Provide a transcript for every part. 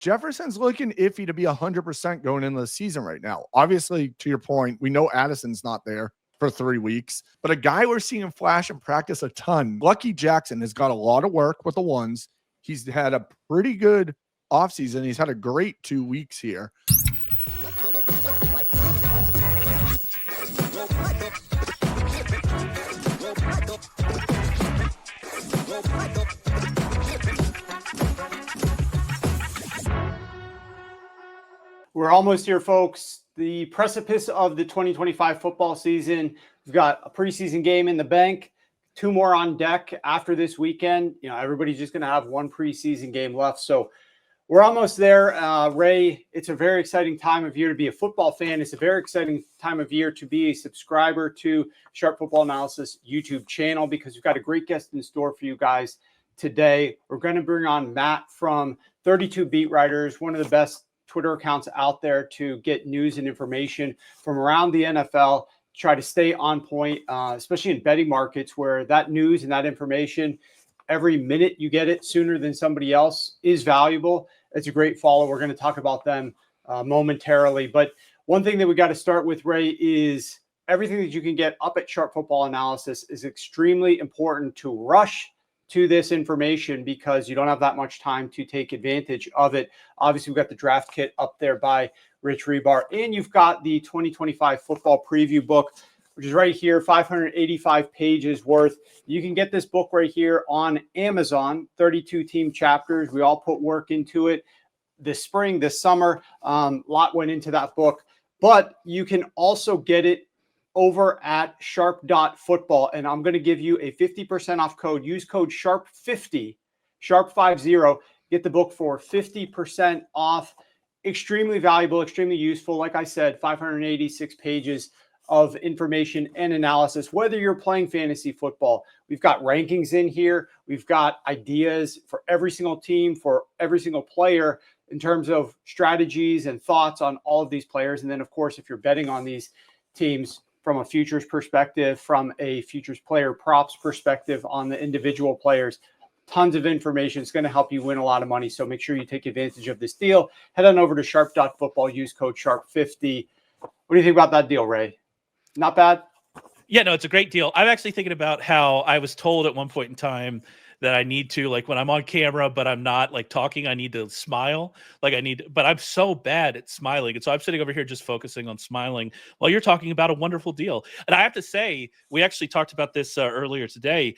Jefferson's looking iffy to be 100% going into the season right now. Obviously, to your point, we know Addison's not there for 3 weeks, but a guy we're seeing him flash and practice a ton, Lucky Jackson, has got a lot of work with the ones. He's had a pretty good offseason. He's had a great 2 weeks here. We're almost here, folks. The precipice of the 2025 football season. We've got a preseason game in the bank, 2 more on deck after this weekend. Everybody's just going to have 1 preseason game left. So we're almost there. Ray, it's a very exciting time of year to be a football fan. It's a very exciting time of year to be a subscriber to Sharp Football Analysis YouTube channel, because we've got a great guest in store for you guys today. We're going to bring on Matt from 32BeatWriters, one of the best Twitter accounts out there to get news and information from around the NFL, try to stay on point, especially in betting markets where that news and that information, every minute you get it sooner than somebody else, is valuable. It's a great follow. We're going to talk about them momentarily. But one thing that we got to start with, Ray, is everything that you can get up at Sharp Football Analysis is extremely important to rush to this information, because you don't have that much time to take advantage of it. Obviously, we've got the draft kit up there by Rich Rebar, and you've got the 2025 football preview book, which is right here, 585 pages worth. You can get this book right here on Amazon, 32 team chapters. We all put work into it this spring, this summer. A lot went into that book, but you can also get it over at sharp.football. And I'm going to give you a 50% off code. Use code SHARP50, SHARP50. Get the book for 50% off. Extremely valuable, extremely useful. Like I said, 586 pages of information and analysis, whether you're playing fantasy football. We've got rankings in here. We've got ideas for every single team, for every single player, in terms of strategies and thoughts on all of these players. And then, of course, if you're betting on these teams, from a futures perspective, from a futures player props perspective on the individual players, tons of information. It's going to help you win a lot of money. So make sure you take advantage of this deal. Head on over to sharp.football, use code SHARP50. What do you think about that deal, Ray? Not bad? Yeah, no, it's a great deal. I'm actually thinking about how I was told at one point in time that I need to, like, when I'm on camera, but I'm not like talking, I need to smile. But I'm so bad at smiling. And so I'm sitting over here just focusing on smiling while you're talking about a wonderful deal. And I have to say, we actually talked about this earlier today.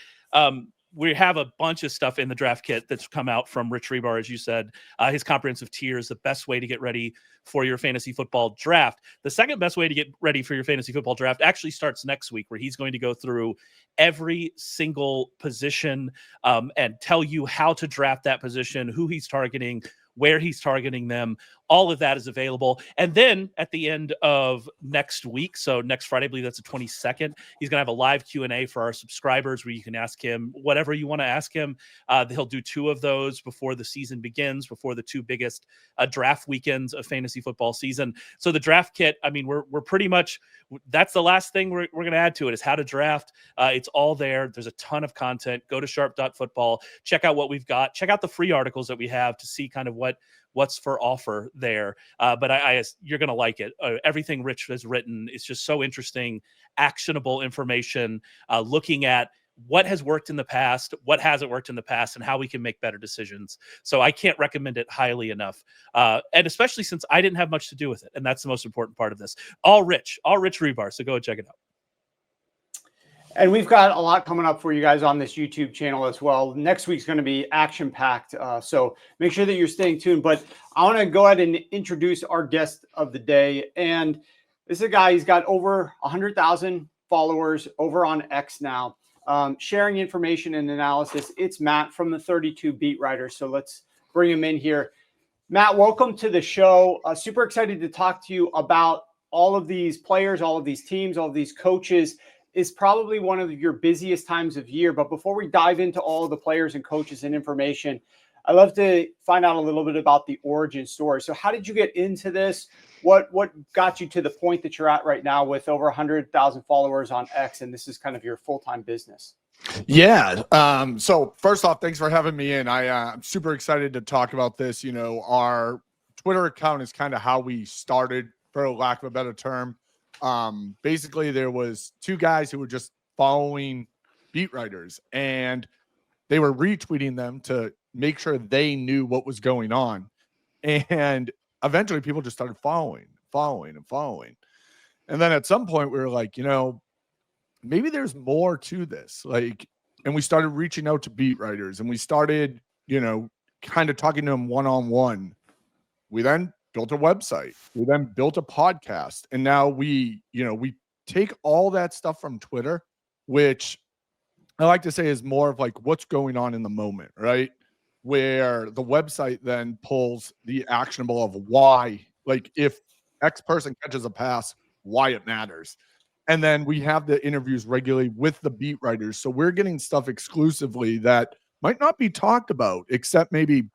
We have a bunch of stuff in the draft kit that's come out from Rich Rebar, as you said. His comprehensive tier is the best way to get ready for your fantasy football draft. The second best way to get ready for your fantasy football draft actually starts next week, where he's going to go through every single position and tell you how to draft that position, who he's targeting, where he's targeting them. All of that is available. And then at the end of next week, so next Friday, I believe that's the 22nd, he's going to have a live Q&A for our subscribers where you can ask him whatever you want to ask him. He'll do 2 of those before the season begins, before the 2 biggest draft weekends of fantasy football season. So the draft kit, I mean, we're pretty much, that's the last thing we're going to add to it, is how to draft. It's all there. There's a ton of content. Go to sharp.football. Check out what we've got. Check out the free articles that we have to see kind of what's for offer there. But you're going to like it. Everything Rich has written is just so interesting, actionable information, looking at what has worked in the past, what hasn't worked in the past, and how we can make better decisions. So I can't recommend it highly enough. And especially since I didn't have much to do with it. And that's the most important part of this. All Rich Rebar. So go and check it out. And we've got a lot coming up for you guys on this YouTube channel as well. Next week's going to be action-packed, so make sure that you're staying tuned. But I want to go ahead and introduce our guest of the day. And this is a guy, he's got over 100,000 followers over on X now, sharing information and analysis. It's Matt from the 32BeatWriters. So let's bring him in here. Matt, welcome to the show. Super excited to talk to you about all of these players, all of these teams, all of these coaches. Is probably one of your busiest times of year. But before we dive into all of the players and coaches and information, I'd love to find out a little bit about the origin story. So how did you get into this? What got you to the point that you're at right now with over 100,000 followers on X, and this is kind of your full-time business? Yeah. So first off, thanks for having me in. I'm super excited to talk about this. Our Twitter account is kind of how we started, for lack of a better term. Basically, there was two guys who were just following beat writers, and they were retweeting them to make sure they knew what was going on. And eventually people just started following. And then at some point we were like, maybe there's more to this. And we started reaching out to beat writers, and we started, kind of talking to them one-on-one. We then built a website. We then built a podcast. And now we take all that stuff from Twitter, which I like to say is more of like what's going on in the moment, right? Where the website then pulls the actionable of why, like if X person catches a pass, why it matters. And then we have the interviews regularly with the beat writers. So we're getting stuff exclusively that might not be talked about, except maybe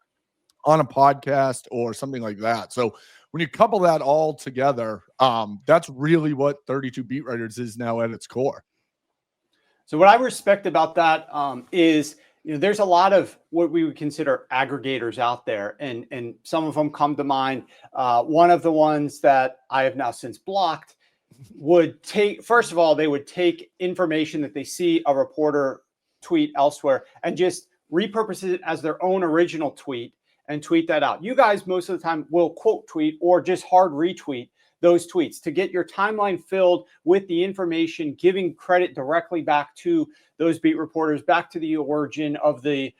on a podcast or something like that. So when you couple that all together, that's really what 32 Beat Writers is now at its core. So what I respect about that is, there's a lot of what we would consider aggregators out there, and some of them come to mind. One of the ones that I have now since blocked would take, first of all, they would take information that they see a reporter tweet elsewhere and just repurpose it as their own original tweet and tweet that out. You guys most of the time will quote tweet or just hard retweet those tweets to get your timeline filled with the information, giving credit directly back to those beat reporters, back to the origin of the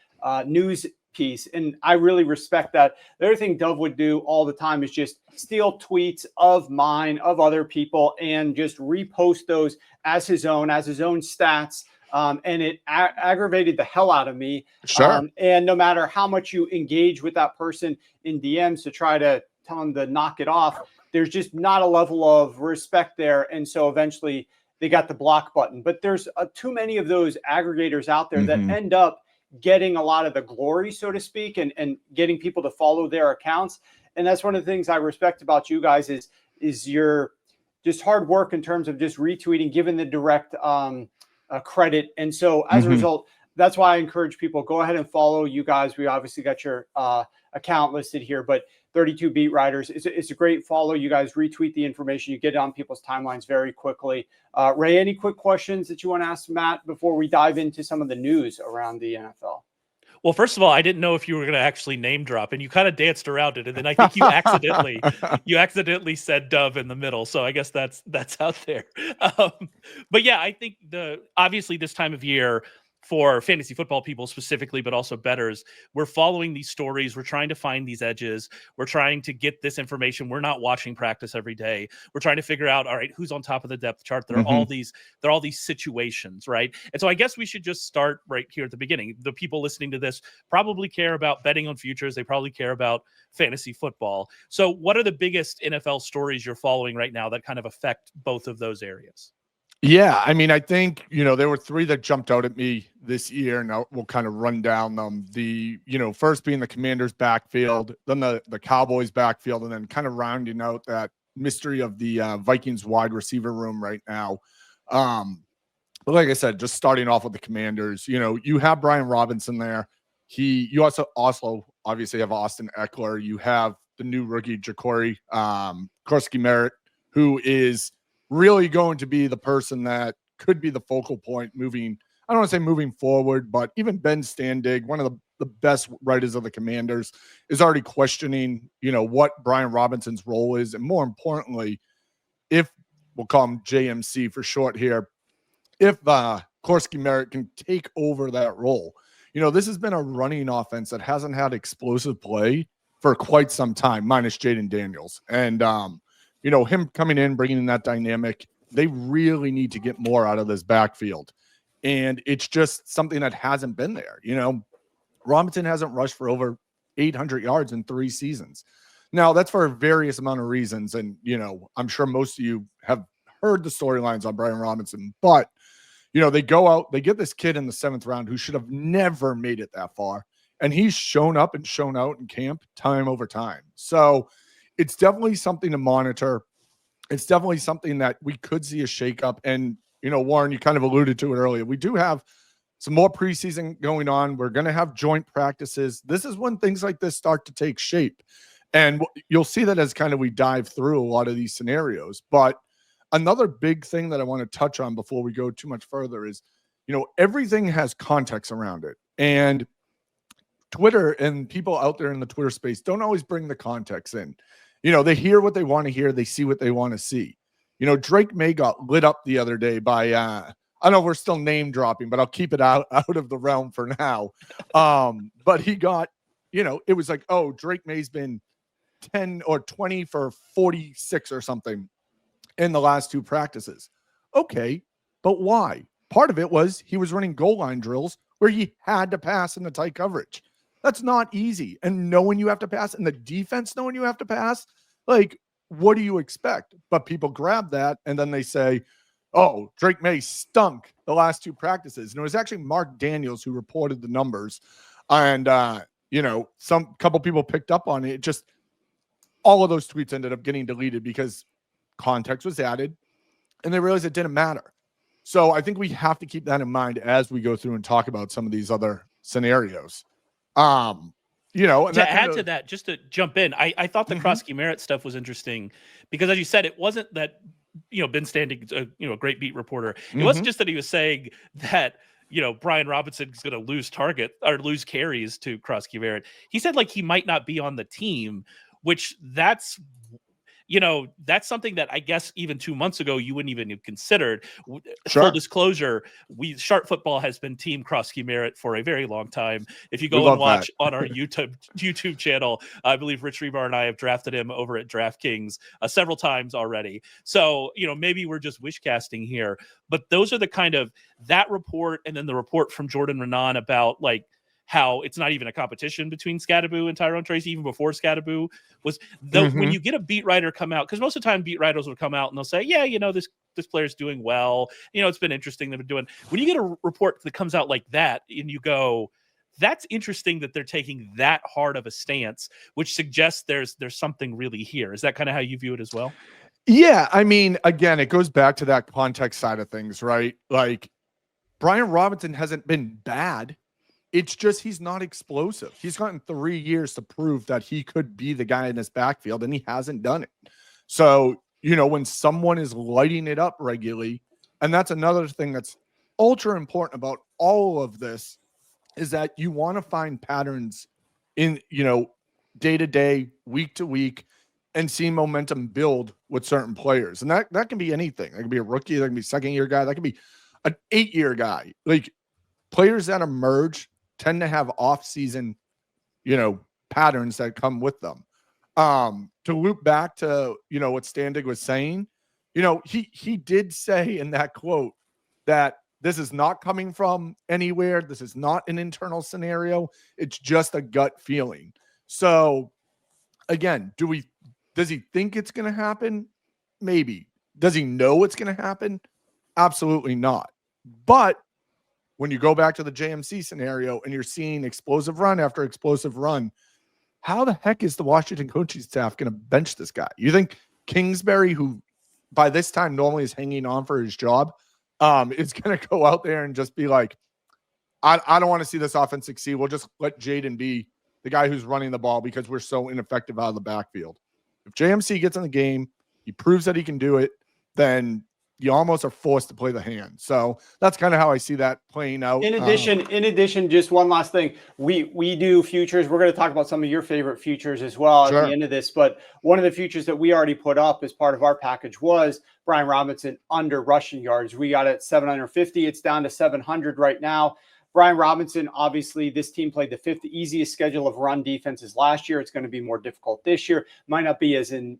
news piece. And I really respect that. The other thing Dove would do all the time is just steal tweets of mine, of other people, and just repost those as his own stats. And it aggravated the hell out of me. Sure. And no matter how much you engage with that person in DMs to try to tell them to knock it off, there's just not a level of respect there. And so eventually they got the block button. But there's too many of those aggregators out there that end up getting a lot of the glory, so to speak, and getting people to follow their accounts. And that's one of the things I respect about you guys is your just hard work in terms of just retweeting, giving the direct credit. And so as a result, that's why I encourage people, go ahead and follow you guys. We obviously got your account listed here, but 32 Beat Writers, it's a great follow. You guys retweet the information. You get it on people's timelines very quickly. Ray, any quick questions that you want to ask Matt before we dive into some of the news around the NFL? Well, first of all, I didn't know if you were going to actually name drop, and you kind of danced around it, and then I think you accidentally said Dove in the middle. So I guess that's out there. But yeah, I think obviously this time of year, for fantasy football people specifically, but also bettors, we're following these stories. We're trying to find these edges. We're trying to get this information. We're not watching practice every day. We're trying to figure out, all right, who's on top of the depth chart. There are all these situations, right? And so I guess we should just start right here at the beginning. The people listening to this probably care about betting on futures. They probably care about fantasy football. So what are the biggest NFL stories you're following right now that kind of affect both of those areas? Yeah, I mean, I think, there were three that jumped out at me this year, and we'll kind of run down them. The, first being the Commanders backfield, then the Cowboys backfield, and then kind of rounding out that mystery of the Vikings wide receiver room right now. But like I said, just starting off with the Commanders, you have Brian Robinson there. You also obviously have Austin Eckler. You have the new rookie, Ja'Cory Korski-Merritt, who is really going to be the person that could be the focal point moving, I don't want to say moving forward, but even Ben Standig, one of the best writers of the Commanders, is already questioning, what Brian Robinson's role is. And more importantly, if we'll call him JMC for short here, if Korski-Merritt can take over that role. This has been a running offense that hasn't had explosive play for quite some time, minus Jaden Daniels. And, him coming in, bringing in that dynamic, they really need to get more out of this backfield. And it's just something that hasn't been there. Robinson hasn't rushed for over 800 yards in 3 seasons. Now, that's for various amount of reasons. And, I'm sure most of you have heard the storylines on Brian Robinson. But, they go out, they get this kid in the 7th round who should have never made it that far. And he's shown up and shown out in camp time over time. So it's definitely something to monitor. It's definitely something that we could see a shakeup. And, Warren, you kind of alluded to it earlier. We do have some more preseason going on. We're going to have joint practices. This is when things like this start to take shape. And you'll see that as kind of we dive through a lot of these scenarios. But another big thing that I want to touch on before we go too much further is, everything has context around it. And Twitter and people out there in the Twitter space don't always bring the context in. They hear what they want to hear. They see what they want to see. Drake May got lit up the other day by, I know we're still name dropping, but I'll keep it out of the realm for now. But he got, it was like, oh, Drake May's been 10 or 20 for 46 or something in the last 2 practices. Okay, but why? Part of it was he was running goal line drills where he had to pass in the tight coverage. That's not easy. And knowing you have to pass, and the defense knowing you have to pass, like, what do you expect? But people grab that, and then they say, oh, Drake May stunk the last 2 practices. And it was actually Mark Daniels who reported the numbers. And, some couple people picked up on it. Just all of those tweets ended up getting deleted because context was added, and they realized it didn't matter. So I think we have to keep that in mind as we go through and talk about some of these other scenarios. And to add to that, just to jump in, I thought the Krosky Merritt stuff was interesting because, as you said, it wasn't that, Ben Standing's a great beat reporter. It wasn't just that he was saying that, Brian Robinson's going to lose target or lose carries to Krosky Merritt. He said, like, he might not be on the team, which that's something that I guess even 2 months ago you wouldn't even have considered. Sure. Full disclosure, Sharp Football has been Team Krosky Merritt for a very long time. If you go and watch on our YouTube channel, I believe Rich Rebar and I have drafted him over at DraftKings several times already. So, maybe we're just wish casting here, but those are the kind of that report, and then the report from Jordan Renan about like how it's not even a competition between Scadaboo and Tyrone Tracy, even before Scadaboo was. When you get a beat writer come out, because most of the time beat writers will come out and they'll say, yeah, this player's doing well. It's been interesting they've been doing. When you get a report that comes out like that and you go, that's interesting that they're taking that hard of a stance, which suggests there's something really here. Is that kind of how you view it as well? Yeah. I mean, again, it goes back to that context side of things, right? Like, Brian Robinson hasn't been bad. It's just he's not explosive. He's gotten 3 years to prove that he could be the guy in this backfield, and he hasn't done it. So, when someone is lighting it up regularly, and that's another thing that's ultra important about all of this, is that you want to find patterns in, day to day, week to week, and see momentum build with certain players. And that can be anything. That can be a rookie, that can be a second-year guy, that can be an 8-year guy. Like, players that emerge tend to have off-season, patterns that come with them. To loop back to, what Standig was saying, he did say in that quote that this is not coming from anywhere. This is not an internal scenario. It's just a gut feeling. So again, does he think it's going to happen? Maybe. Does he know it's going to happen? Absolutely not. But when you go back to the JMC scenario and you're seeing explosive run after explosive run, how the heck is the Washington coaching staff going to bench this guy? You think Kingsbury, who by this time normally is hanging on for his job, is going to go out there and just be like, I don't want to see this offense succeed. We'll just let Jaden be the guy who's running the ball because we're so ineffective out of the backfield. If JMC gets in the game, he proves that he can do it, then you almost are forced to play the hand. So that's kind of how I see that playing out. In addition, just one last thing. We do futures. We're going to talk about some of your favorite futures as well at the end of this. But one of the futures that we already put up as part of our package was Brian Robinson under rushing yards. We got it at 750. It's down to 700 right now. Brian Robinson, obviously, this team played the 5th easiest schedule of run defenses last year. It's going to be more difficult this year. Might not be as in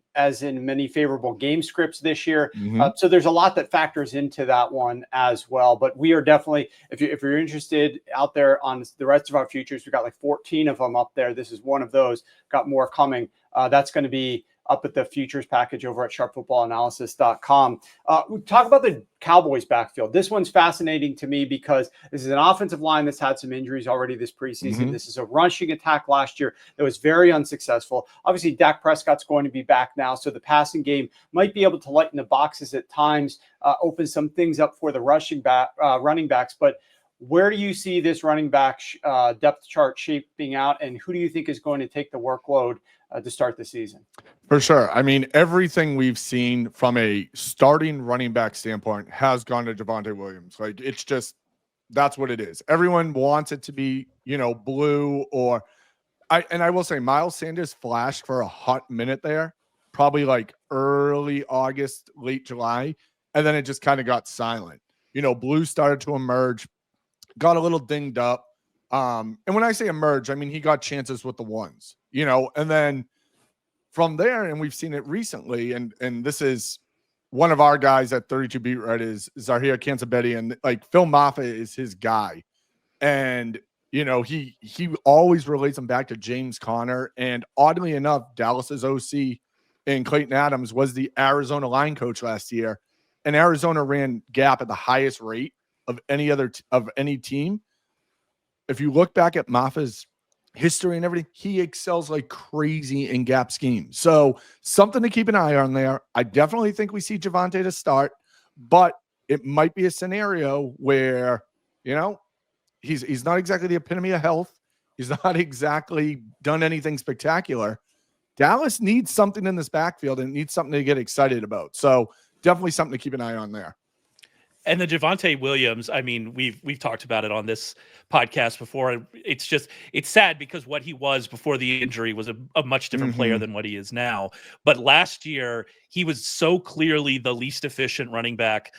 many favorable game scripts this year. So there's a lot that factors into that one as well. But we are definitely, if you're interested out there on the rest of our futures, we've got like 14 of them up there. This is one of those. Got more coming. That's going to be up at the futures package over at sharpfootballanalysis.com. We talk about the Cowboys backfield. This one's fascinating to me because this is an offensive line that's had some injuries already this preseason. This is a rushing attack last year that was very unsuccessful. Obviously, Dak Prescott's going to be back now, so the passing game might be able to lighten the boxes at times, open some things up for the running backs. But where do you see this running back depth chart shaping out, and who do you think is going to take the workload to start the season? For sure. I mean, everything we've seen from a starting running back standpoint has gone to Javonte Williams. Like, it's just, that's what it is. Everyone wants it to be, blue or I will say Miles Sanders flashed for a hot minute there, probably like early August, late July. And then it just kind of got silent. Blue started to emerge, got a little dinged up. And when I say emerge, I mean, he got chances with the ones, and then from there, and we've seen it recently, and this is one of our guys at 32BeatWriters, Zahir Cansabetti, and like Phil Maffa is his guy. And, he always relates him back to James Conner. And oddly enough, Dallas's OC and Clayton Adams was the Arizona line coach last year. And Arizona ran gap at the highest rate of any team. If you look back at Maffa's history and everything, he excels like crazy in gap schemes. So something to keep an eye on there. I definitely think we see Javonte to start, but it might be a scenario where, he's not exactly the epitome of health. He's not exactly done anything spectacular. Dallas needs something in this backfield and needs something to get excited about. So definitely something to keep an eye on there. And the Javonte Williams, I mean, we've talked about it on this podcast before. It's sad because what he was before the injury was a much different player than what he is now. But last year, he was so clearly the least efficient running back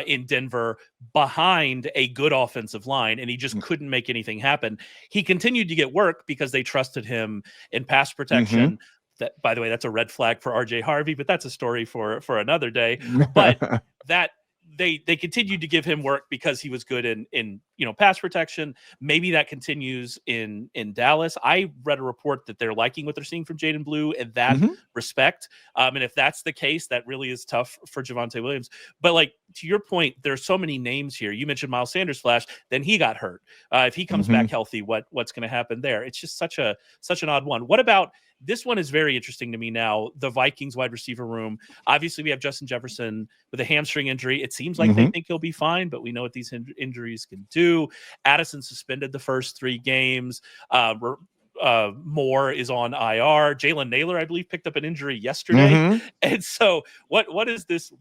in Denver behind a good offensive line, and he just couldn't make anything happen. He continued to get work because they trusted him in pass protection. That, by the way, that's a red flag for RJ Harvey, but that's a story for another day. But that they continued to give him work because he was good in pass protection. Maybe that continues in Dallas. I read a report that they're liking what they're seeing from Jaden Blue in that respect. And if that's the case, that really is tough for Javonte Williams. But like, to your point, there's so many names here. You mentioned Miles Sanders flash, then he got hurt. If he comes back healthy, what's going to happen there? It's just such an odd one. What about this one? Is very interesting to me now. The Vikings wide receiver room. Obviously, we have Justin Jefferson with a hamstring injury. It seems like they think he'll be fine, but we know what these injuries can do. Addison suspended the first 3 games. Moore is on IR. Jalen Naylor, I believe, picked up an injury yesterday. And so what is this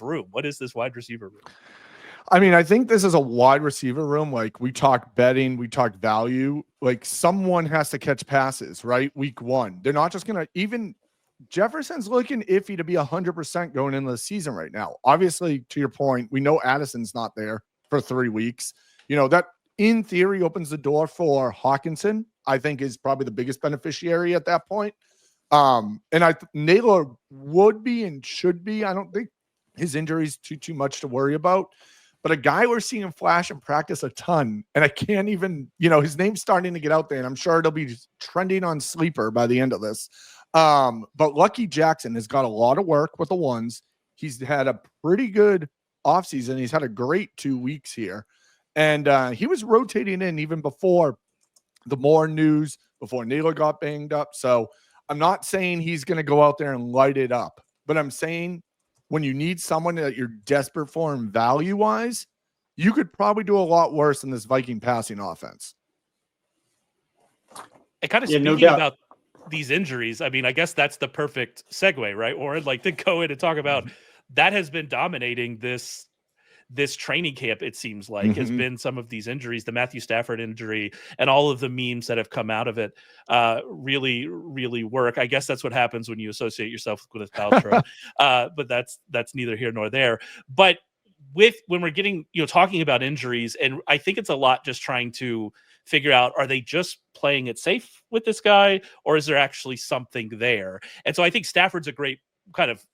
room? What is this wide receiver room? I mean, I think this is a wide receiver room. Like, we talk betting, we talk value. Like, someone has to catch passes, right? Week 1. They're not just going to, even Jefferson's looking iffy to be 100% going into the season right now. Obviously, to your point, we know Addison's not there for 3 weeks. That in theory opens the door for Hawkinson, I think, is probably the biggest beneficiary at that point. And Naylor would be and should be. I don't think his injury is too much to worry about. But a guy we're seeing him flash and practice a ton, and I can't even, his name's starting to get out there, and I'm sure it'll be trending on Sleeper by the end of this. But Lucky Jackson has got a lot of work with the ones. He's had a pretty good offseason. He's had a great 2 weeks here. And he was rotating in even before the Moore news, before Naylor got banged up. So I'm not saying he's going to go out there and light it up, but I'm saying when you need someone that you're desperate for and value-wise, you could probably do a lot worse than this Viking passing offense. And kind of speaking about these injuries, I mean, I guess that's the perfect segue, right? Or I'd like to go in and talk about that has been dominating this training camp, it seems like, has been some of these injuries, the Matthew Stafford injury and all of the memes that have come out of it really, really work. I guess that's what happens when you associate yourself with a Paltrow. But that's neither here nor there. But when we're getting, talking about injuries, and I think it's a lot just trying to figure out, are they just playing it safe with this guy, or is there actually something there? And so I think Stafford's a great kind of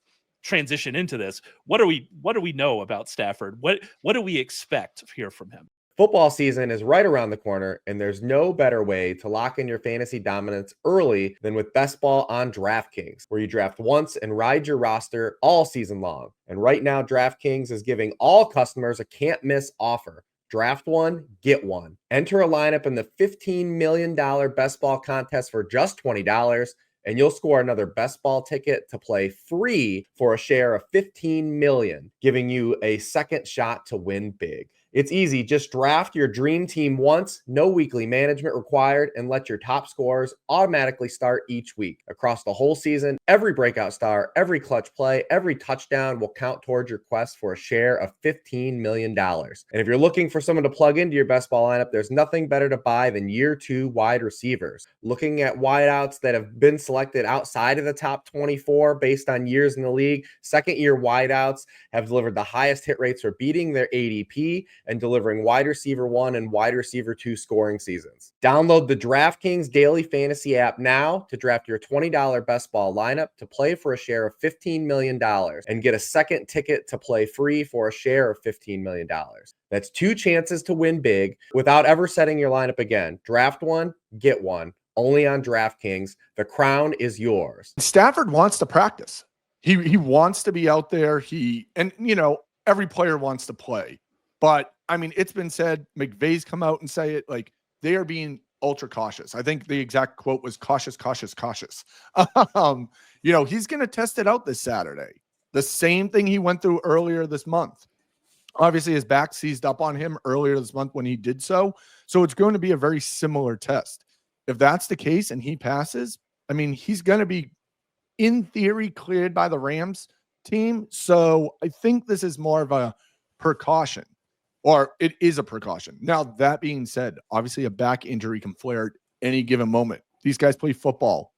transition into this. What do we know about Stafford? What do we expect here from him? Football season is right around the corner, and there's no better way to lock in your fantasy dominance early than with Best Ball on DraftKings, where you draft once and ride your roster all season long. And right now, DraftKings is giving all customers a can't-miss offer. Draft one, get one. Enter a lineup in the $15 million Best Ball contest for just $20, and you'll score another Best Ball ticket to play free for a share of $15 million, giving you a second shot to win big. It's easy. Just draft your dream team once, no weekly management required, and let your top scorers automatically start each week. Across the whole season, every breakout star, every clutch play, every touchdown will count towards your quest for a share of $15 million. And if you're looking for someone to plug into your best ball lineup, there's nothing better to buy than year 2 wide receivers. Looking at wideouts that have been selected outside of the top 24 based on years in the league, second-year wideouts have delivered the highest hit rates for beating their ADP and delivering wide receiver 1 and wide receiver 2 scoring seasons. Download the DraftKings Daily Fantasy app now to draft your $20 best ball lineup to play for a share of $15 million and get a second ticket to play free for a share of $15 million. That's 2 chances to win big without ever setting your lineup again. Draft one, get one. Only on DraftKings. The crown is yours. Stafford wants to practice. He wants to be out there. Every player wants to play. But I mean, it's been said, McVay's come out and say it, like they are being ultra cautious. I think the exact quote was cautious, cautious, cautious. He's going to test it out this Saturday. The same thing he went through earlier this month. Obviously, his back seized up on him earlier this month when he did so. So it's going to be a very similar test. If that's the case and he passes, I mean, he's going to be, in theory, cleared by the Rams team. So I think this is more of a precaution, or it is a precaution. Now, that being said, obviously a back injury can flare at any given moment. These guys play football.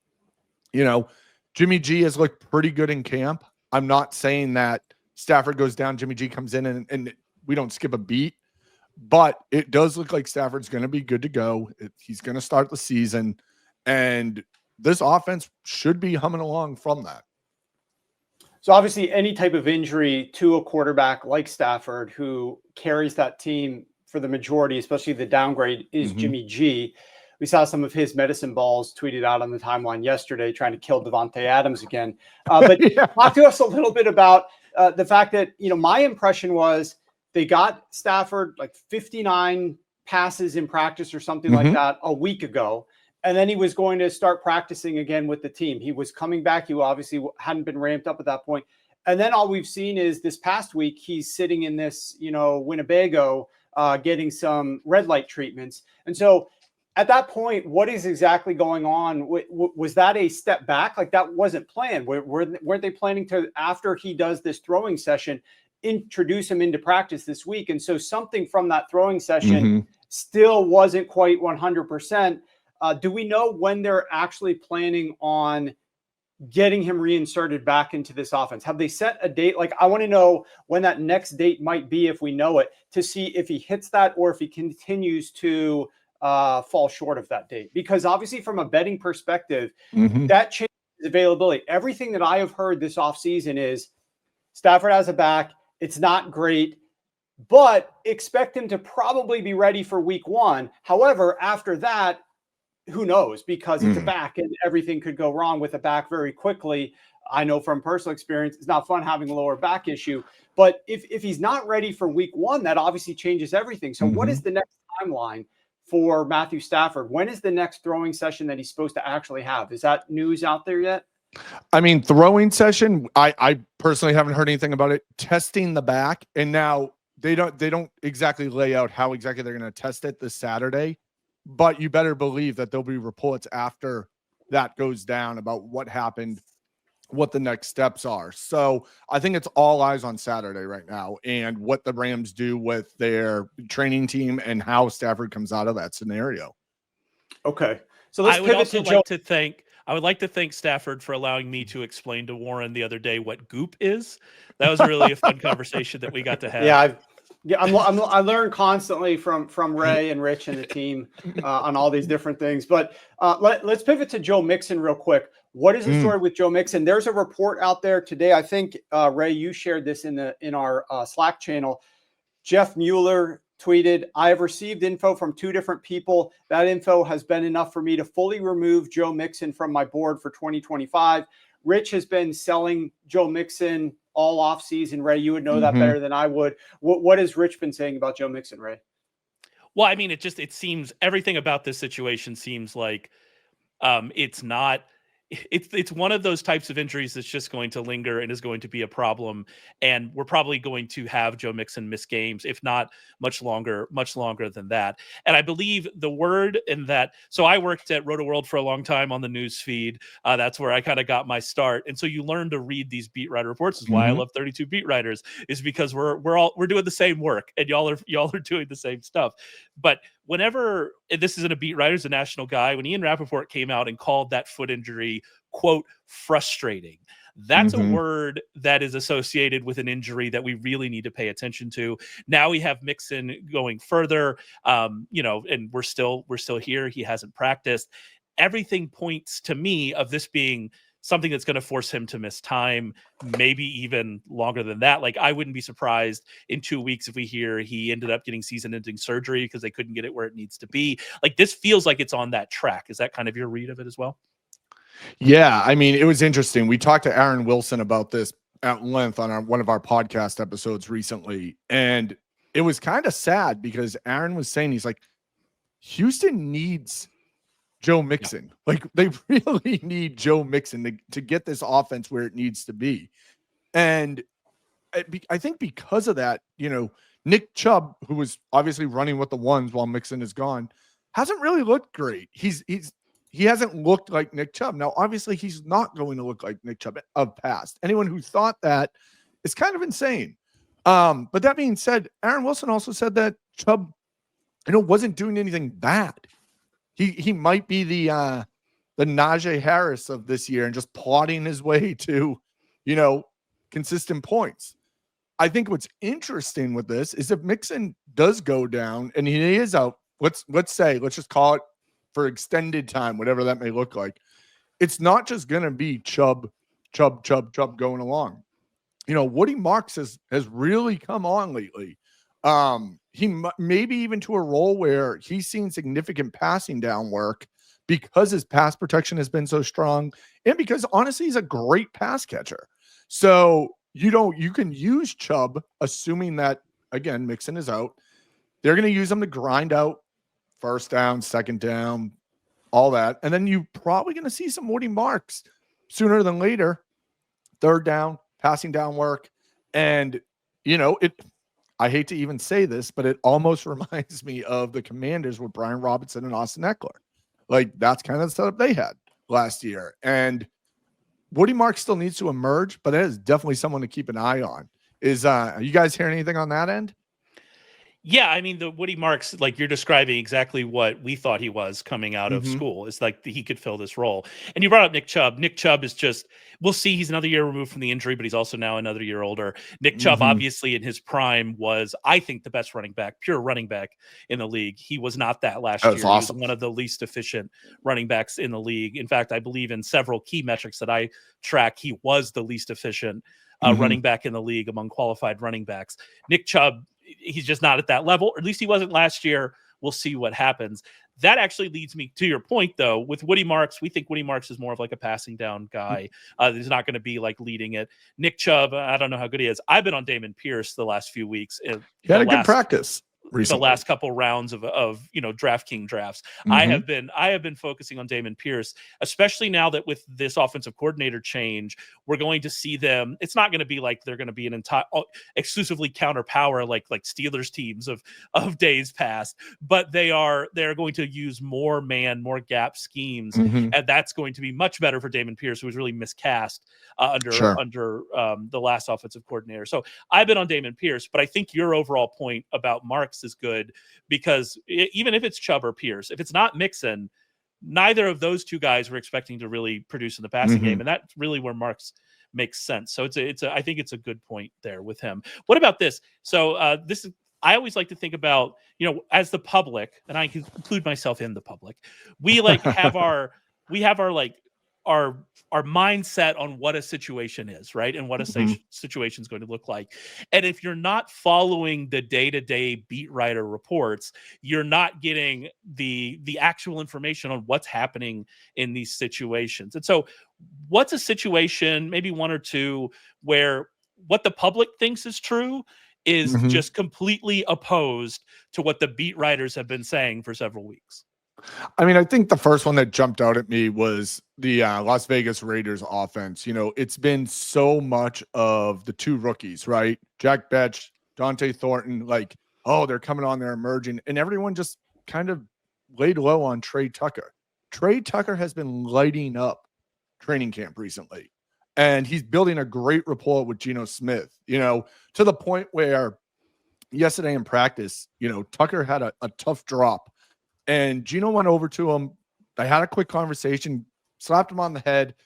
Jimmy G has looked pretty good in camp. I'm not saying that Stafford goes down, Jimmy G comes in and we don't skip a beat, but it does look like Stafford's going to be good to go. He's going to start the season, and this offense should be humming along from that. So obviously any type of injury to a quarterback like Stafford, who carries that team for the majority, especially the downgrade, is Jimmy G. We saw some of his medicine balls tweeted out on the timeline yesterday, trying to kill Devontae Adams again. But talk to us a little bit about the fact that, my impression was they got Stafford like 59 passes in practice or something like that a week ago. And then he was going to start practicing again with the team. He was coming back. He obviously hadn't been ramped up at that point. And then all we've seen is this past week, he's sitting in this, Winnebago, getting some red light treatments. And so at that point, what is exactly going on? Was that a step back? Like that wasn't planned? Weren't they planning to, after he does this throwing session, introduce him into practice this week? And so something from that throwing session still wasn't quite 100%. Do we know when they're actually planning on getting him reinserted back into this offense? Have they set a date? Like, I want to know when that next date might be, if we know it, to see if he hits that or if he continues to fall short of that date. Because obviously from a betting perspective, that changes availability. Everything that I have heard this offseason is Stafford has a back. It's not great, but expect him to probably be ready for week 1. However, after that, who knows, because it's a back and everything could go wrong with a back very quickly. I know from personal experience, it's not fun having a lower back issue, but if he's not ready for week 1, that obviously changes everything. So what is the next timeline for Matthew Stafford? When is the next throwing session that he's supposed to actually have? Is that news out there yet? I mean, throwing session, I personally haven't heard anything about it. Testing the back, and now they don't exactly lay out how exactly they're going to test it this Saturday. But you better believe that there'll be reports after that goes down about what happened, what the next steps are. So I think it's all eyes on Saturday right now, and what the Rams do with their training team and how Stafford comes out of that scenario. Okay. So let's I would like to thank Stafford for allowing me to explain to Warren the other day what goop is. That was really a fun conversation that we got to have. I learn constantly from Ray and Rich and the team on all these different things. But let's pivot to Joe Mixon real quick. What is the story with Joe Mixon? There's a report out there today. I think Ray, you shared this in our Slack channel. Jeff Mueller tweeted, I have received info from 2 different people. That info has been enough for me to fully remove Joe Mixon from my board for 2025. Rich has been selling Joe Mixon all off season. Ray, you would know that better than I would. What has Rich been saying about Joe Mixon, Ray? Well, I mean, it seems everything about this situation seems like it's one of those types of injuries that's just going to linger and is going to be a problem. And we're probably going to have Joe Mixon miss games, if not much longer than that. And I believe the word in that, so I worked at Roto World for a long time on the news feed. That's where I kind of got my start. And so you learn to read these beat writer reports. This is why I love 32 beat writers, is because we're doing the same work and y'all are doing the same stuff. But whenever, this isn't a beat writer, it's a national guy, when Ian Rappaport came out and called that foot injury, quote, frustrating, that's a word that is associated with an injury that we really need to pay attention to. Now we have Mixon going further, and we're still here. He hasn't practiced. Everything points to me of this being something that's going to force him to miss time, maybe even longer than that. Like, I wouldn't be surprised in 2 weeks if we hear he ended up getting season-ending surgery because they couldn't get it where it needs to be. Like, this feels like it's on that track. Is that kind of your read of it as well? Yeah, I mean, it was interesting. We talked to Aaron Wilson about this at length on one of our podcast episodes recently, and it was kind of sad because Aaron was saying, he's like, Houston needs Joe Mixon. Yeah. Like, they really need Joe Mixon to get this offense where it needs to be. And I think because of that, Nick Chubb, who was obviously running with the ones while Mixon is gone, hasn't really looked great. He hasn't looked like Nick Chubb. Now, obviously, he's not going to look like Nick Chubb of past. Anyone who thought that is kind of insane. But that being said, Aaron Wilson also said that Chubb, wasn't doing anything bad. He might be the Najee Harris of this year and just plodding his way to, consistent points. I think what's interesting with this is if Mixon does go down and he is out, let's just call it for extended time, whatever that may look like. It's not just going to be Chubb going along. Woody Marks has really come on lately. He maybe even to a role where he's seen significant passing down work because his pass protection has been so strong and because honestly, he's a great pass catcher. So, you can use Chubb, assuming that, again, Mixon is out. They're going to use him to grind out first down, second down, all that. And then you're probably going to see some Woody Marks sooner than later, third down, passing down work. And, I hate to even say this, but it almost reminds me of the Commanders with Brian Robinson and Austin Eckler. Like, that's kind of the setup they had last year. And Woody Marks still needs to emerge, but that is definitely someone to keep an eye on. Are you guys hearing anything on that end? Yeah, I mean, the Woody Marks, like you're describing exactly what we thought he was coming out of school. It's like he could fill this role. And you brought up Nick Chubb. Nick Chubb is just, we'll see, he's another year removed from the injury, but he's also now another year older. Nick Chubb, obviously, in his prime was, I think, the best running back, pure running back in the league. He was not that last year. Awesome. He was one of the least efficient running backs in the league. In fact, I believe in several key metrics that I track, he was the least efficient running back in the league among qualified running backs. Nick Chubb, he's just not at that level, or at least he wasn't last year. We'll see what happens. That actually leads me to your point, though. With Woody Marks, we think Woody Marks is more of like a passing down guy. He's not going to be like leading it. Nick Chubb, I don't know how good he is. I've been on Damon Pierce the last few weeks. He had a good practice recently. The last couple rounds of DraftKings drafts. I have been focusing on Damon Pierce, especially now that with this offensive coordinator change, we're going to see them. It's not going to be like they're going to be an entire exclusively counter power like Steelers teams of days past, but they're going to use more gap schemes, and that's going to be much better for Damon Pierce, who was really miscast under the last offensive coordinator. So I've been on Damon Pierce, but I think your overall point about Marks is good because even if it's Chubb or Pierce, if it's not Mixon, neither of those two guys were expecting to really produce in the passing game, and that's really where Marks makes sense. So I think it's a good point there with him. What about this? So I always like to think about, as the public, and I can include myself in the public, we have our like our mindset on what a situation is, right? And what a situation is going to look like. And if you're not following the day-to-day beat writer reports, you're not getting the actual information on what's happening in these situations. And so what's a situation, maybe one or two, where what the public thinks is true is just completely opposed to what the beat writers have been saying for several weeks? I mean, I think the first one that jumped out at me was the Las Vegas Raiders offense. You know, it's been so much of the two rookies, right? Jack Betch, Dante Thornton, like, oh, they're coming on, they're emerging. And everyone just kind of laid low on Trey Tucker. Trey Tucker has been lighting up training camp recently. And he's building a great rapport with Geno Smith, you know, to the point where yesterday in practice, you know, Tucker had a tough drop. And Geno went over to him. They had a quick conversation, slapped him on the head,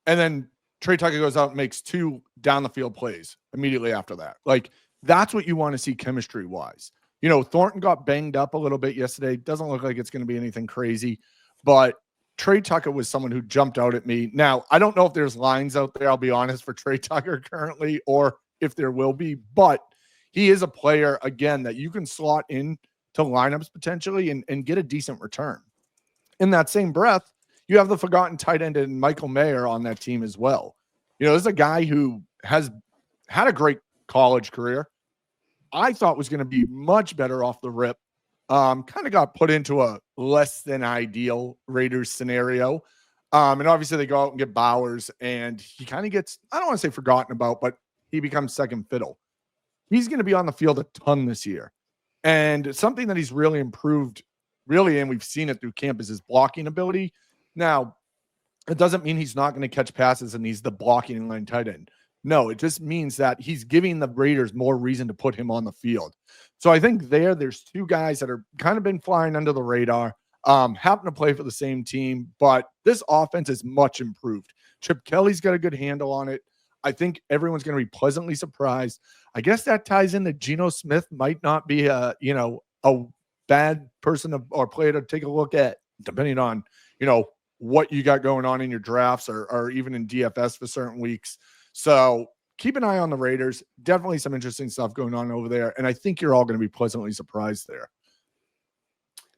and then Trey Tucker goes out and makes 2 down the field plays immediately after that. Like, that's what you want to see chemistry-wise. You know, Thornton got banged up a little bit yesterday. Doesn't look like it's going to be anything crazy, but Trey Tucker was someone who jumped out at me. Now, I don't know if there's lines out there, I'll be honest, for Trey Tucker currently, or if there will be, but he is a player, again, that you can slot in to lineups potentially and get a decent return. In that same breath, you have the forgotten tight end and Michael Mayer on that team as well. You know, this is a guy who has had a great college career. I thought was going to be much better off the rip. Kind of got put into a less than ideal Raiders scenario. And obviously they go out and get Bowers, and he kind of gets, I don't want to say forgotten about, but he becomes second fiddle. He's going to be on the field a ton this year. And something that he's really improved, really, and we've seen it through camp, is his blocking ability. Now, it doesn't mean he's not going to catch passes and he's the blocking line tight end. No, it just means that he's giving the Raiders more reason to put him on the field. So I think there's 2 guys that are kind of been flying under the radar, happen to play for the same team, but this offense is much improved. Chip Kelly's got a good handle on it. I think everyone's going to be pleasantly surprised. I guess that ties into Geno Smith might not be a bad person or player to take a look at, depending on, you know, what you got going on in your drafts or even in DFS for certain weeks. So keep an eye on the Raiders. Definitely some interesting stuff going on over there. And I think you're all going to be pleasantly surprised there.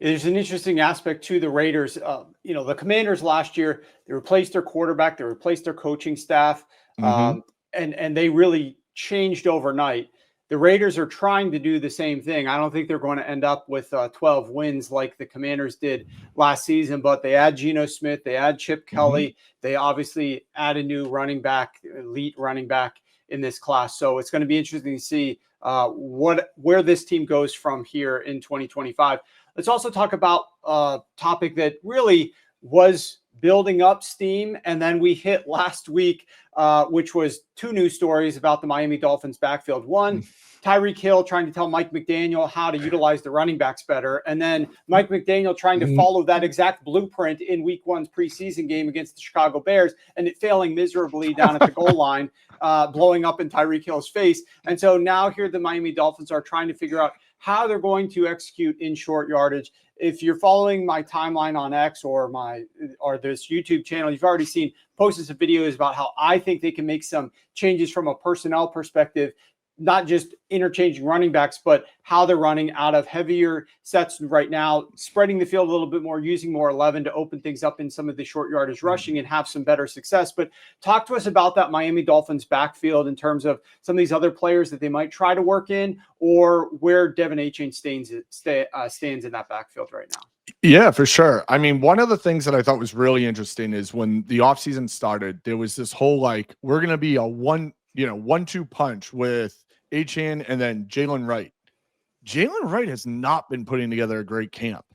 There's an interesting aspect to the Raiders. You know, the Commanders last year, they replaced their quarterback, they replaced their coaching staff. And they really changed overnight. The Raiders are trying to do the same thing. I don't think they're going to end up with 12 wins like the Commanders did last season, but they add Geno Smith, they add Chip Kelly, they obviously add a new running back, elite running back in this class. So it's going to be interesting to see where this team goes from here in 2025. Let's also talk about a topic that really was building up steam, and then we hit last week, which was 2 news stories about the Miami Dolphins backfield. One, Tyreek Hill trying to tell Mike McDaniel how to utilize the running backs better, and then Mike McDaniel trying to follow that exact blueprint in Week 1's preseason game against the Chicago Bears, and it failing miserably down at the goal line, blowing up in Tyreek Hill's face. And so now here the Miami Dolphins are trying to figure out how they're going to execute in short yardage. If you're following my timeline on X or this YouTube channel, you've already seen posts of videos about how I think they can make some changes from a personnel perspective, not just interchanging running backs, but how they're running out of heavier sets right now, spreading the field a little bit more, using more 11 to open things up in some of the short yardage rushing and have some better success. But talk to us about that Miami Dolphins backfield in terms of some of these other players that they might try to work in, or where Devin Achane stands in that backfield right now. Yeah, for sure. I mean, one of the things that I thought was really interesting is when the offseason started, there was this whole, like, we're going to be a 1-2 punch with Achane and then Jalen Wright. Jalen Wright has not been putting together a great camp.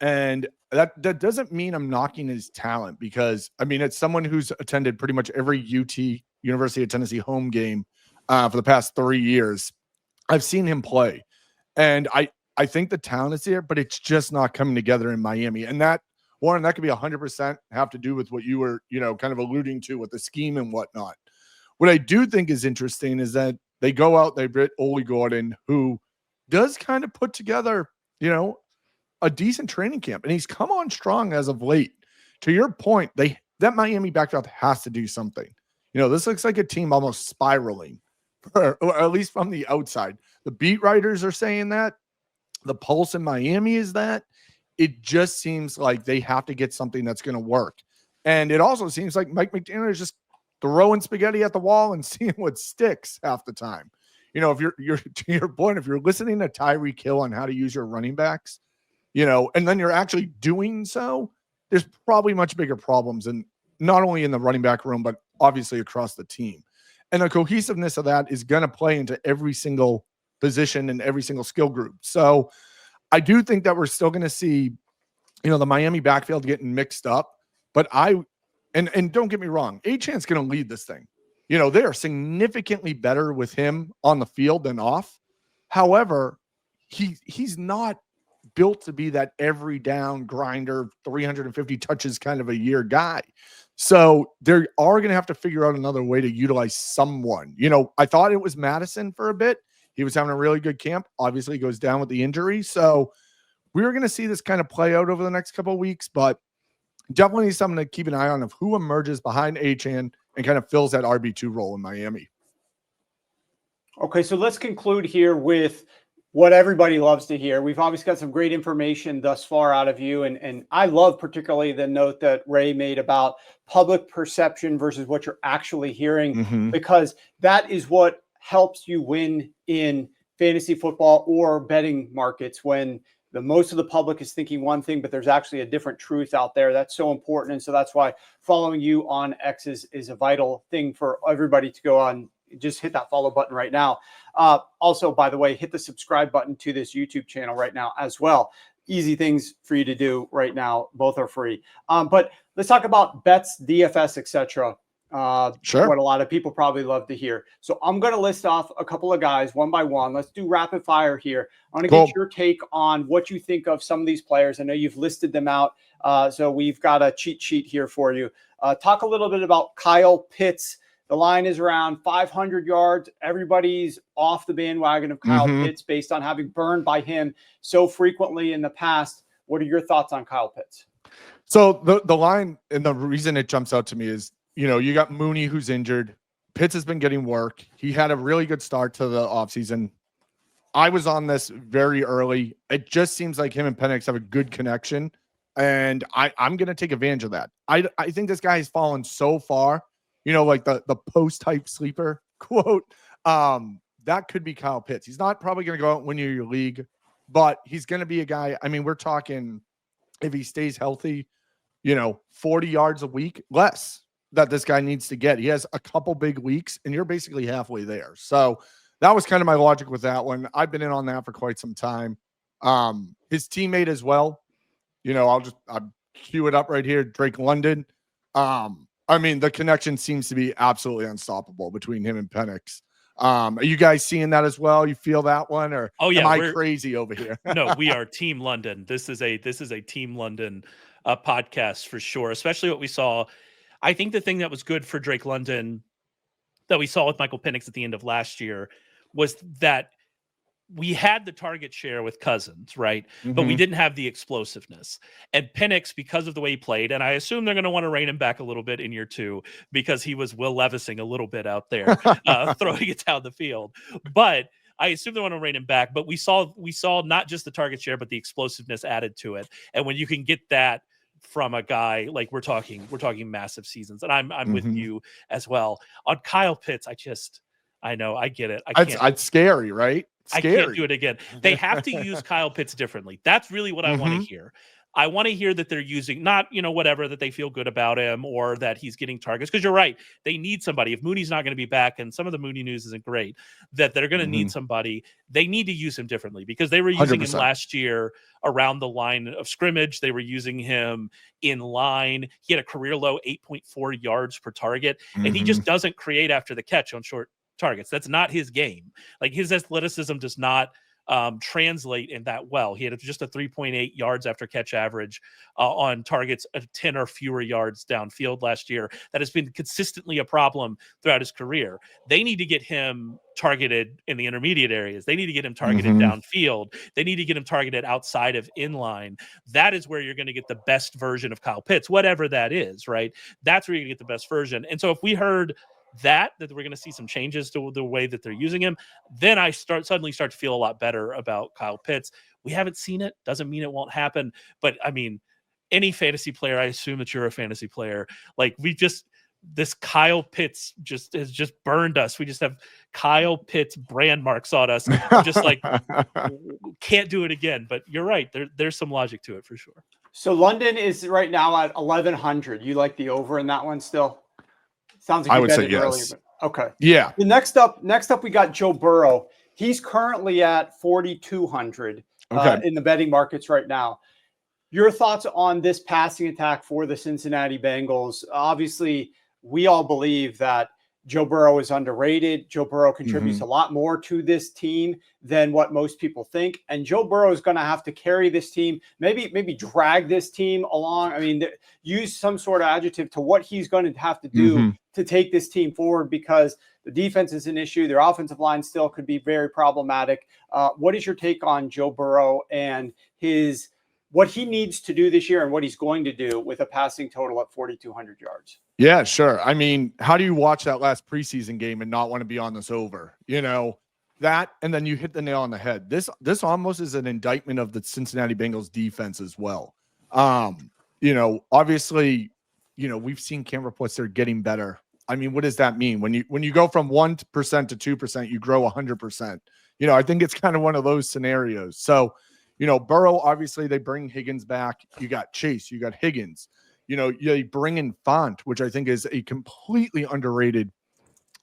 And that doesn't mean I'm knocking his talent, because, I mean, it's someone who's attended pretty much every UT, University of Tennessee, home game for the past 3 years. I've seen him play. And I think the talent is there, but it's just not coming together in Miami. And that, Warren, that could be 100% have to do with what you were, kind of alluding to with the scheme and whatnot. What I do think is interesting is that they go out, they get Ole Gordon, who does kind of put together, a decent training camp, and he's come on strong as of late. To your point, they that Miami backfield has to do something. This looks like a team almost spiraling, or at least from the outside. The beat writers are saying that. The pulse in Miami is that. It just seems like they have to get something that's going to work. And it also seems like Mike McDaniel is just throwing spaghetti at the wall and seeing what sticks half the time. If you're to your point, if you're listening to Tyreek Hill on how to use your running backs, and then you're actually doing so, there's probably much bigger problems, and not only in the running back room, but obviously across the team. And the cohesiveness of that is going to play into every single position and every single skill group. So I do think that we're still going to see, the Miami backfield getting mixed up, but and don't get me wrong, Achane's going to lead this thing. They are significantly better with him on the field than off. However, he's not built to be that every down grinder, 350 touches kind of a year guy. So they are going to have to figure out another way to utilize someone. I thought it was Madison for a bit. He was having a really good camp. Obviously goes down with the injury. So we're going to see this kind of play out over the next couple of weeks, but definitely something to keep an eye on of who emerges behind Achane and kind of fills that RB2 role in Miami. Okay, so let's conclude here with what everybody loves to hear. We've obviously got some great information thus far out of you. And I love particularly the note that Ray made about public perception versus what you're actually hearing, because that is what helps you win in fantasy football or betting markets when the most of the public is thinking one thing, but there's actually a different truth out there. That's so important. And so that's why following you on X is a vital thing for everybody to go on. Just hit that follow button right now. Also, by the way, hit the subscribe button to this YouTube channel right now as well. Easy things for you to do right now. Both are free. But let's talk about bets, DFS, etc. Sure. What a lot of people probably love to hear. So I'm going to list off a couple of guys one by one. Let's do rapid fire here. I want to get your take on what you think of some of these players. I know you've listed them out. So we've got a cheat sheet here for you. Talk a little bit about Kyle Pitts. The line is around 500 yards. Everybody's off the bandwagon of Kyle Pitts based on having burned by him so frequently in the past. What are your thoughts on Kyle Pitts? So the line, and the reason it jumps out to me is, you got Mooney who's injured. Pitts has been getting work. He had a really good start to the offseason. I was on this very early. It just seems like him and Penix have a good connection, and I'm going to take advantage of that. I think this guy has fallen so far. Like the post-type sleeper quote, that could be Kyle Pitts. He's not probably going to go out and win your league, but he's going to be a guy. I mean, we're talking if he stays healthy, 40 yards a week less that this guy needs to get. He has a couple big weeks, and you're basically halfway there. So that was kind of my logic with that one. I've been in on that for quite some time. His teammate as well, I'll cue it up right here, Drake London. I mean, the connection seems to be absolutely unstoppable between him and Penix. Are you guys seeing that as well? You feel that one, or am I crazy over here? No, we are Team London. This is a Team London podcast for sure. Especially what we saw. I think the thing that was good for Drake London that we saw with Michael Penix at the end of last year was that we had the target share with Cousins, right? But we didn't have the explosiveness. And Penix, because of the way he played, and I assume they're going to want to rein him back a little bit in year 2 because he was Will Levising a little bit out there, throwing it down the field. But I assume they want to rein him back. But we saw not just the target share, but the explosiveness added to it. And when you can get that from a guy like we're talking massive seasons, and I'm with you as well on Kyle Pitts. I know, I get it. It's scary, right? Scary. I can't do it again. They have to use Kyle Pitts differently. That's really what I want to hear. I want to hear that they're using not, whatever, that they feel good about him or that he's getting targets. Because you're right. They need somebody. If Mooney's not going to be back, and some of the Mooney news isn't great, that they're going to need somebody. They need to use him differently because they were using 100%. him last year around the line of scrimmage. They were using him in line. He had a career low 8.4 yards per target, and he just doesn't create after the catch on short targets. That's not his game. Like, his athleticism does not translate in that well. He had just a 3.8 yards after catch average on targets of 10 or fewer yards downfield last year. That has been consistently a problem throughout his career. They need to get him targeted in the intermediate areas. They need to get him targeted downfield. They need to get him targeted outside of inline. That is where you're going to get the best version of Kyle Pitts, whatever that is, right? That's where you get the best version. And so if we heard that we're going to see some changes to the way that they're using him, then I suddenly start to feel a lot better about Kyle Pitts. We haven't seen it. Doesn't mean it won't happen. But I mean, any fantasy player, I assume that you're a fantasy player. Like this Kyle Pitts has just burned us. We just have Kyle Pitts brand marks on us. Just like can't do it again. But you're right. There's some logic to it for sure. So London is right now at 1,100. You like the over in that one still? Sounds like I would say yes. Earlier, but okay. Yeah. The next up, we got Joe Burrow. He's currently at 4,200 in the betting markets right now. Your thoughts on this passing attack for the Cincinnati Bengals? Obviously, we all believe that Joe Burrow is underrated. Joe Burrow contributes a lot more to this team than what most people think. And Joe Burrow is going to have to carry this team, maybe drag this team along. I mean, use some sort of adjective to what he's going to have to do to take this team forward, because the defense is an issue. Their offensive line still could be very problematic. What is your take on Joe Burrow and what he needs to do this year and what he's going to do with a passing total at 4,200 yards? Yeah, sure. I mean, how do you watch that last preseason game and not want to be on this over? You know, that, and then you hit the nail on the head. This almost is an indictment of the Cincinnati Bengals defense as well. You know, obviously, you know, we've seen camp reports they're getting better. I mean, what does that mean? When you go from 1% to 2%, you grow 100%. You know, I think it's kind of one of those scenarios. So, you know, Burrow, obviously they bring Higgins back. You got Chase, you got Higgins. You know, they bring in Font, which I think is a completely underrated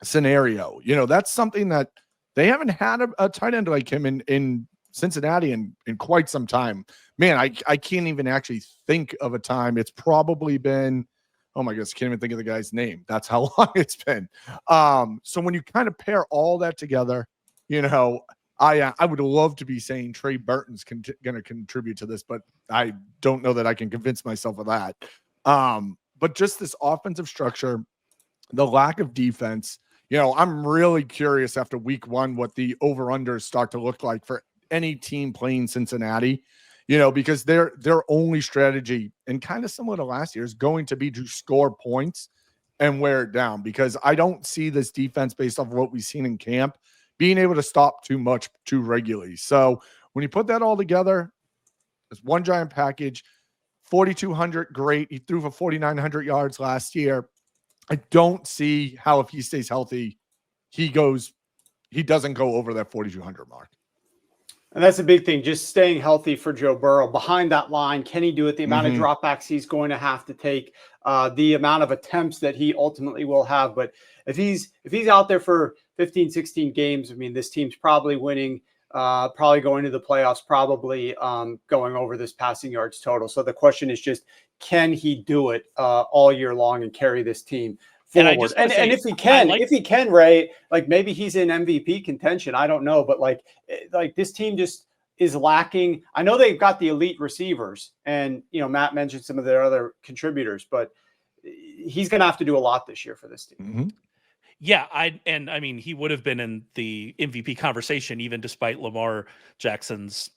scenario. You know, that's something that they haven't had a tight end like him in Cincinnati in quite some time. Man, I can't even actually think of a time. It's probably been, oh my goodness, can't even think of the guy's name. That's how long it's been. So when you kind of pair all that together, you know, I would love to be saying Trey Burton's going to contribute to this, but I don't know that I can convince myself of that. But just this offensive structure, the lack of defense, you know, I'm really curious after week one what the over-unders start to look like for any team playing Cincinnati, you know, because their only strategy, and kind of similar to last year, is going to be to score points and wear it down, because I don't see this defense, based off of what we've seen in camp, being able to stop too much too regularly. So when you put that all together, it's one giant package. 4,200, great. He threw for 4,900 yards last year. I don't see how, if he stays healthy, he doesn't go over that 4,200 mark. And that's a big thing, just staying healthy for Joe Burrow. Behind that line, can he do it? The amount of dropbacks he's going to have to take, the amount of attempts that he ultimately will have. But if he's out there for 15, 16 games, I mean, this team's probably winning, probably going to the playoffs, probably going over this passing yards total. So the question is just, can he do it all year long and carry this team forward? And if he can, Ray, like maybe he's in MVP contention. I don't know, but like this team just is lacking. I know they've got the elite receivers, and you know, Matt mentioned some of their other contributors, but he's going to have to do a lot this year for this team. Yeah, I mean, he would have been in the MVP conversation even despite Lamar Jackson's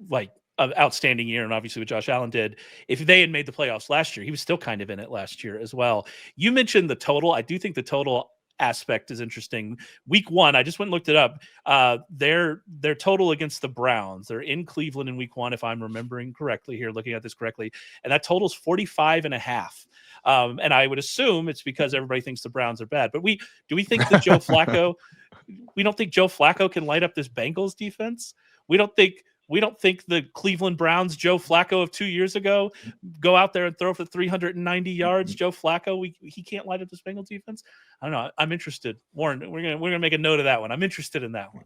like outstanding year, and obviously what Josh Allen did. If they had made the playoffs last year, he was still kind of in it last year as well. You mentioned the total. I do think the total aspect is interesting. Week one, I just went and looked it up. Their total against the Browns, they're in Cleveland in week one, if I'm remembering correctly here, looking at this correctly, and that total's 45.5. And I would assume it's because everybody thinks the Browns are bad. But do we think that Joe Flacco? We don't think Joe Flacco can light up this Bengals defense. We don't think the Cleveland Browns Joe Flacco of 2 years ago go out there and throw for 390 yards. Joe Flacco, he can't light up this Bengals defense. I don't know. I'm interested, Warren. We're gonna make a note of that one. I'm interested in that one.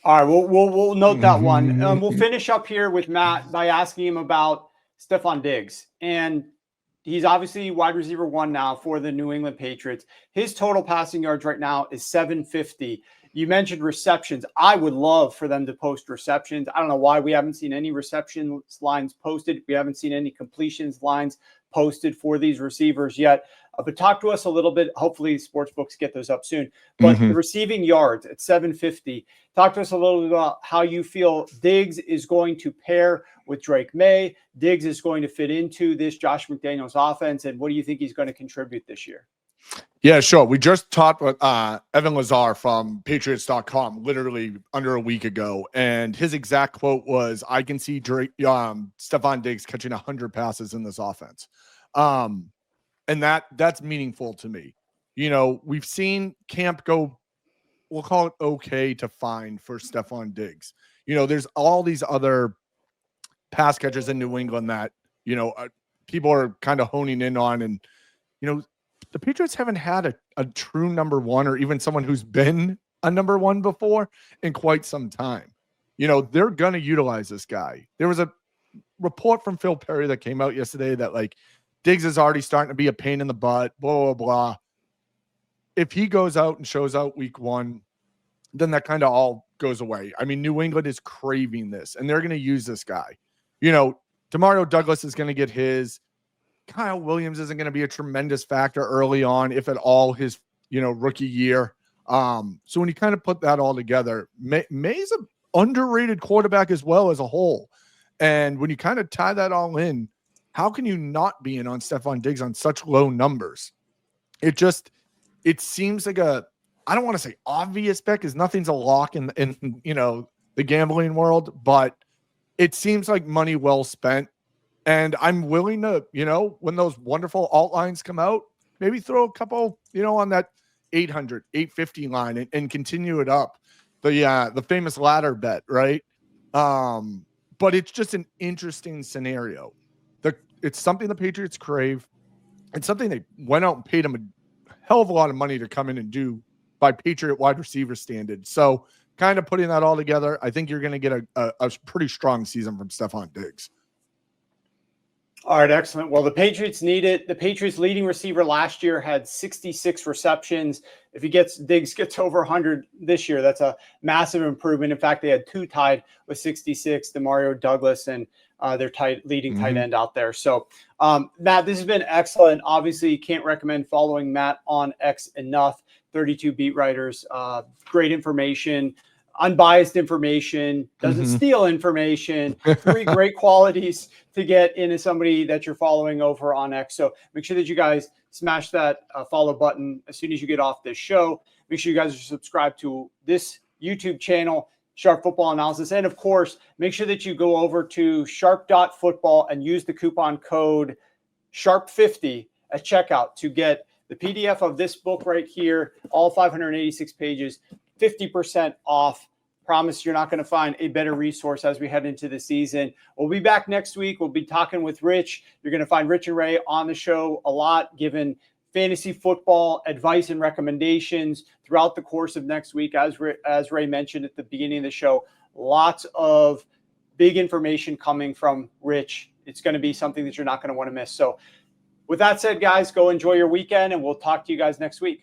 All right, we'll note that one. We'll finish up here with Matt by asking him about Stefon Diggs. And He's obviously wide receiver 1 now for the New England Patriots. His total passing yards right now is 750. You mentioned receptions. I would love for them to post receptions. I don't know why we haven't seen any reception lines posted. We haven't seen any completions lines posted for these receivers yet. But talk to us a little bit. Hopefully sports books get those up soon. But the receiving yards at 750, talk to us a little bit about how you feel Diggs is going to pair with Drake May. Diggs is going to fit into this Josh McDaniels offense. And what do you think he's going to contribute this year? Yeah, sure. We just talked with Evan Lazar from Patriots.com literally under a week ago, and his exact quote was, "I can see Stefon Diggs catching 100 passes in this offense," and that's meaningful to me. You know, we've seen camp go, we'll call it okay to fine for Stefon Diggs. You know, there's all these other pass catchers in New England that people are kind of honing in on, and the Patriots haven't had a true number one or even someone who's been a number one before in quite some time. They're going to utilize this guy. There was a report from Phil Perry that came out yesterday that Diggs is already starting to be a pain in the butt, blah, blah, blah. If he goes out and shows out week 1, then that kind of all goes away. I mean, New England is craving this, and they're going to use this guy. Demario Douglas is going to get his. Kyle Williams isn't going to be a tremendous factor early on, if at all, his rookie year. So when you kind of put that all together, May's an underrated quarterback as well as a whole. And when you kind of tie that all in, how can you not be in on Stefon Diggs on such low numbers? It seems like I don't want to say obvious bet, because nothing's a lock in the gambling world, but it seems like money well spent. And I'm willing to, when those wonderful alt lines come out, maybe throw a couple, on that 800, 850 line and continue it up. The famous ladder bet, right? But it's just an interesting scenario. It's something the Patriots crave. It's something they went out and paid him a hell of a lot of money to come in and do by Patriot wide receiver standards. So kind of putting that all together, I think you're going to get a pretty strong season from Stefon Diggs. All right, excellent. Well, the Patriots need it. The Patriots leading receiver last year had 66 receptions. If Diggs gets over 100 this year, that's a massive improvement. In fact, they had 2 tied with 66, Demario Douglas and their leading tight end out there. So, Matt, this has been excellent. Obviously, you can't recommend following Matt on X enough. 32BeatWriters, great information. Unbiased information, doesn't steal information, 3 great qualities to get into somebody that you're following over on X. So make sure that you guys smash that follow button as soon as you get off this show. Make sure you guys are subscribed to this YouTube channel, Sharp Football Analysis. And of course, make sure that you go over to sharp.football and use the coupon code SHARP50 at checkout to get the PDF of this book right here, all 586 pages, 50% off. Promise you're not going to find a better resource as we head into the season. We'll be back next week. We'll be talking with Rich. You're going to find Rich and Ray on the show a lot, giving fantasy football advice and recommendations throughout the course of next week. As Ray mentioned at the beginning of the show, lots of big information coming from Rich. It's going to be something that you're not going to want to miss. So with that said, guys, go enjoy your weekend, and we'll talk to you guys next week.